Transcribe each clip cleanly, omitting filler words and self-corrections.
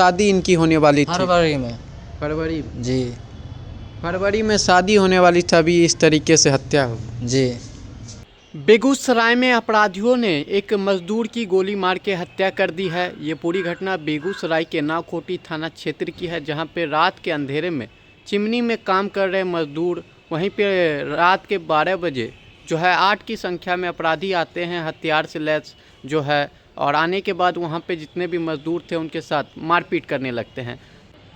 शादी इनकी होने वाली थी? फरवरी में। फरवरी में? जी फरवरी में शादी होने वाली थी, अभी इस तरीके से हत्या हो। जी। बेगूसराय में अपराधियों ने एक मजदूर की गोली मार के हत्या कर दी है। ये पूरी घटना बेगूसराय के नावकोटी थाना क्षेत्र की है, जहां पे रात के अंधेरे में चिमनी में काम कर रहे मजदूर, वहीं पे रात के 12 बजे जो है 8 की संख्या में अपराधी आते हैं हथियार से लैस जो है, और आने के बाद वहां पे जितने भी मजदूर थे उनके साथ मारपीट करने लगते हैं।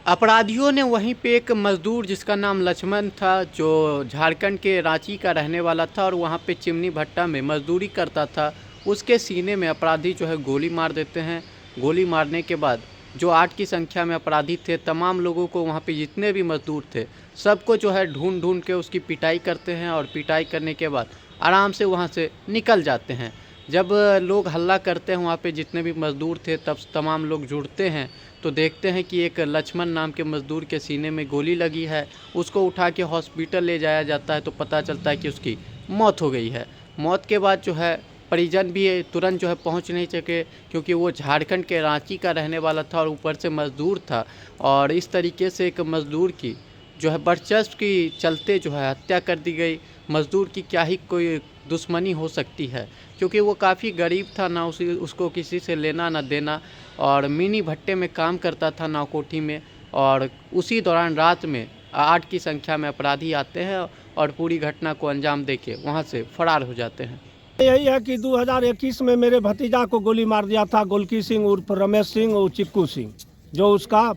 अपराधियों ने वहीं पे एक मजदूर जिसका नाम लक्ष्मण था, जो झारखंड के रांची का रहने वाला था और वहाँ पे चिमनी भट्टा में मजदूरी करता था, उसके सीने में अपराधी जो है गोली मार देते हैं। गोली मारने के बाद जो 8 की संख्या में अपराधी थे, तमाम लोगों को वहाँ पे जितने भी मजदूर थे सबको जो है ढूंढ ढूंढ के उसकी पिटाई करते हैं, और पिटाई करने के बाद आराम से वहाँ से निकल जाते हैं। जब लोग हल्ला करते हैं वहाँ पे जितने भी मजदूर थे, तब तमाम लोग जुड़ते हैं तो देखते हैं कि एक लक्ष्मण नाम के मजदूर के सीने में गोली लगी है। उसको उठा के हॉस्पिटल ले जाया जाता है तो पता चलता है कि उसकी मौत हो गई है। मौत के बाद जो है परिजन भी तुरंत जो है पहुंच नहीं सके, क्योंकि वो झारखंड के रांची का रहने वाला था और ऊपर से मजदूर था, और इस तरीके से एक मजदूर की जो है वर्चस्व की चलते जो है हत्या कर दी गई। मजदूर की क्या ही कोई दुश्मनी हो सकती है, क्योंकि वो काफ़ी गरीब था, ना उसको किसी से लेना ना देना, और मिनी भट्टे में काम करता था नावकोठी में। और उसी दौरान रात में 8 की संख्या में अपराधी आते हैं और पूरी घटना को अंजाम देके वहाँ से फरार हो जाते हैं। यही है कि 2021 में मेरे भतीजा को गोली मार दिया था, गोलकी सिंह उर्फ रमेश सिंह और चिक्कू सिंह, जो उसका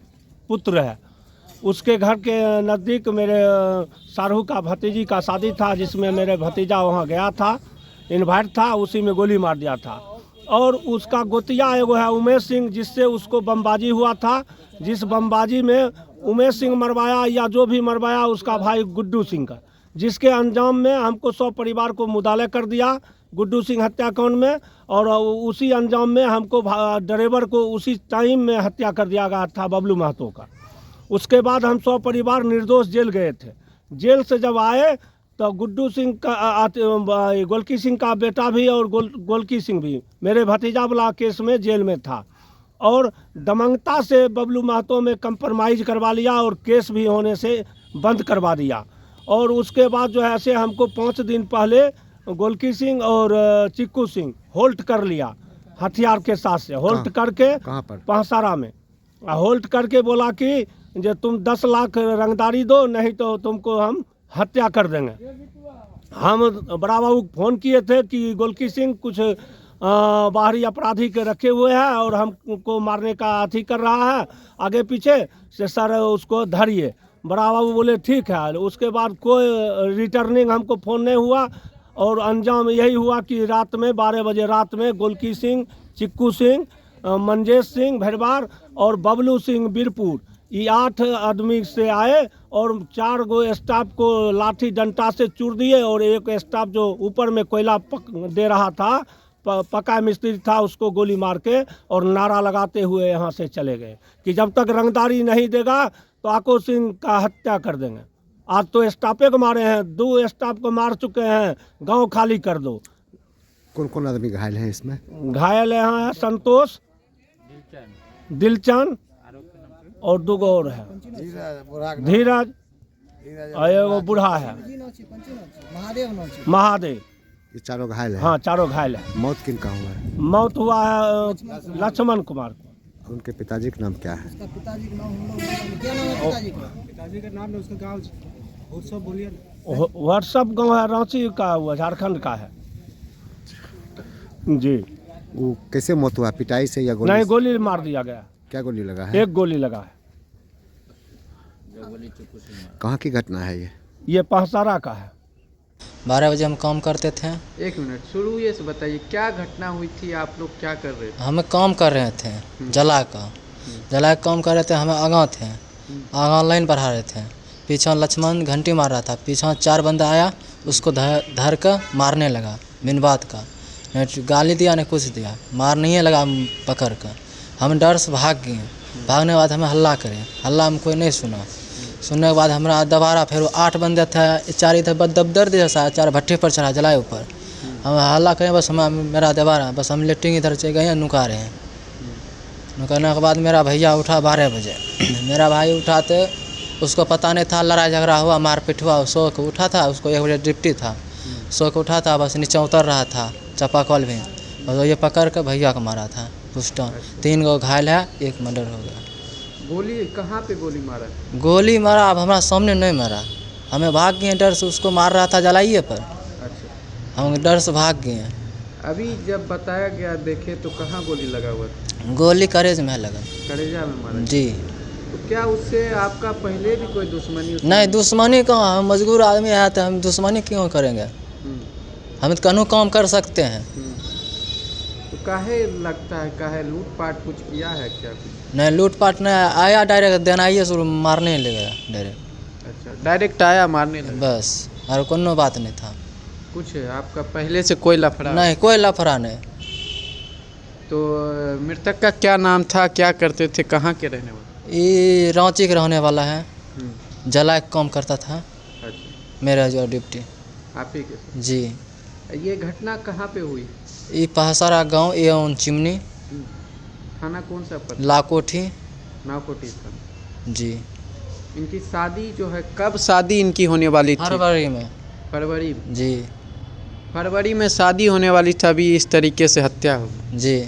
पुत्र है। उसके घर के नज़दीक मेरे शाहरुख का भतीजी का शादी था, जिसमें मेरे भतीजा वहाँ गया था, इन्वाइट था, उसी में गोली मार दिया था। और उसका गोतिया एगो है उमेश सिंह, जिससे उसको बमबाजी हुआ था। जिस बमबाजी में उमेश सिंह मरवाया या जो भी मरवाया उसका भाई गुड्डू सिंह का, जिसके अंजाम में हमको 100 परिवार को मुदाले कर दिया गुड्डू सिंह हत्याकांड में, और उसी अंजाम में हमको ड्राइवर को उसी टाइम में हत्या कर दिया गया था बबलू महतो का। उसके बाद हम 100 परिवार निर्दोष जेल गए थे। जेल से जब आए तो गुड्डू सिंह का गोलकी सिंह का बेटा भी और गोलकी सिंह भी मेरे भतीजा वाला केस में जेल में था, और दमंगता से बबलू महतो में कंप्रोमाइज़ करवा लिया और केस भी होने से बंद करवा दिया। और उसके बाद जो है ऐसे हमको 5 दिन पहले गोलकी सिंह और चिक्कू सिंह होल्ट कर लिया हथियार के साथ से। होल्ट करके कहाँ पर? पहसारा में होल्ट करके बोला कि जो तुम 10 लाख रंगदारी दो, नहीं तो तुमको हम हत्या कर देंगे। हम बड़ा बाबू फ़ोन किए थे कि गोलकी सिंह कुछ बाहरी अपराधी के रखे हुए हैं और हमको मारने का अथी कर रहा है आगे पीछे से, सर उसको धरिए। बड़ा बाबू बोले ठीक है। उसके बाद कोई रिटर्निंग हमको फ़ोन नहीं हुआ, और अंजाम यही हुआ कि रात में 12 बजे रात में गोलकी सिंह, चिक्कू सिंह, मंजेश सिंह भरवार और बबलू सिंह बीरपुर, ये 8 आदमी से आए और 4 गो स्टाफ को लाठी डंटा से चूर दिए, और एक स्टाफ जो ऊपर में कोयला दे रहा था, पक्का मिस्त्री था, उसको गोली मार के और नारा लगाते हुए यहाँ से चले गए कि जब तक रंगदारी नहीं देगा तो आको सिंह का हत्या कर देंगे। आज तो स्टाफे को मारे हैं, 2 स्टाफ को मार चुके हैं, गांव खाली कर दो। कौन कौन आदमी घायल हैं इसमें? घायल यहाँ है संतोष, दिलचंद और 2 और है, धीरज और एगो बूढ़ा है महादेव। ये चारों घायल हैं? हाँ, चारों घायल है। मौत किनका हुआ है? मौत हुआ है लक्ष्मण कुमार को। उनके पिताजी का नाम क्या है? पिताजी का नाम है, उसका गाँव व्हाट्सअप गाँव है, रांची का हुआ, झारखंड का है जी। वो कैसे मौत हुआ? पिटाई से या गोली? नहीं, गोली मार दिया गया। क्या गोली लगा है? एक गोली लगा है। कहाँ की घटना है ये पहसारा का है। 12 बजे हम काम करते थे। 1 मिनट, शुरू ये से बताइए क्या घटना हुई थी, आप लोग क्या कर रहे थे? हमें काम कर रहे थे जला का काम कर रहे थे। हमें आगा थे, आगा लाइन बढ़ा रहे थे। पीछे लक्ष्मण घंटी मार रहा था, पीछे 4 बंदा आया, उसको धर कर मारने लगा बिन बात का। नहीं गाली दिया नहीं कुछ दिया, मारने लगा पकड़ कर। हम डर से भाग गए। भागने के बाद हमें हल्ला करे, हल्ला में कोई नहीं सुना। सुनने के बाद हमारा दोबारा फिर 8 बंदे थे, 4 इधर दबदर दिया, 4 भट्टे पर चढ़ा जलाए ऊपर। हम हल्ला करें, बस हम मेरा दोबारा बस हम लेटरिंग इधर से गए नुका रहे हैं। निकलने के बाद मेरा भैया उठा 12 बजे। मेरा भाई उठाते उसको पता नहीं था, लड़ाई झगड़ा हुआ, मारपीट हुआ। सो के उठा था, उसको 1 बजे ड्यूटी था। सो के उठा था, बस नीचे उतर रहा था चापाकल में, और ये पकड़ के भैया को मारा था पुष्टन। 3 गो घायल है, 1 मर्डर हो गया। गोली कहाँ पे गोली मारा? गोली मारा, अब हमारा सामने नहीं मारा, हमें भाग गए डर से। उसको मार रहा था जलाइए पर, अच्छा, हम डर से भाग गए। अभी जब बताया गया देखे तो कहाँ गोली लगा हुआ था? गोली करेज में लगा। कलेजा में मारा? जी। तो क्या उससे आपका पहले भी कोई दुश्मनी? नहीं, दुश्मनी कहाँ, हम मजबूर आदमी है तो हम दुश्मनी क्यों करेंगे? हम तो कहीं काम कर सकते हैं। तो काहे लगता है, काहे लूटपाट कुछ किया है क्या? कुछ नहीं, लूटपाट नहीं, आया डायरेक्ट देनाइए शुरू, मारने लगा डायरेक्ट। अच्छा, डायरेक्ट आया मारने लगा? बस, और कोनो बात नहीं था। कुछ आपका पहले से कोई लफड़ा? नहीं, कोई लफड़ा नहीं। तो मृतक का क्या नाम था, क्या करते थे, कहाँ के रहने वाले? ये रांची के रहने वाला है, हम्म, जला के काम करता था, अच्छा, मेरा जो ड्यूटी। आप ही के? जी। ये घटना कहाँ पे हुई? ये पहसारा गांव एवं चिमनी, थाना कौन सा पड़ता? लाकोठी। नावकोटी था। जी। इनकी शादी जो है, कब शादी इनकी होने वाली थी? फरवरी में। फरवरी में? जी। फरवरी में शादी होने वाली थी, अभी इस तरीके से हत्या हो गई। जी।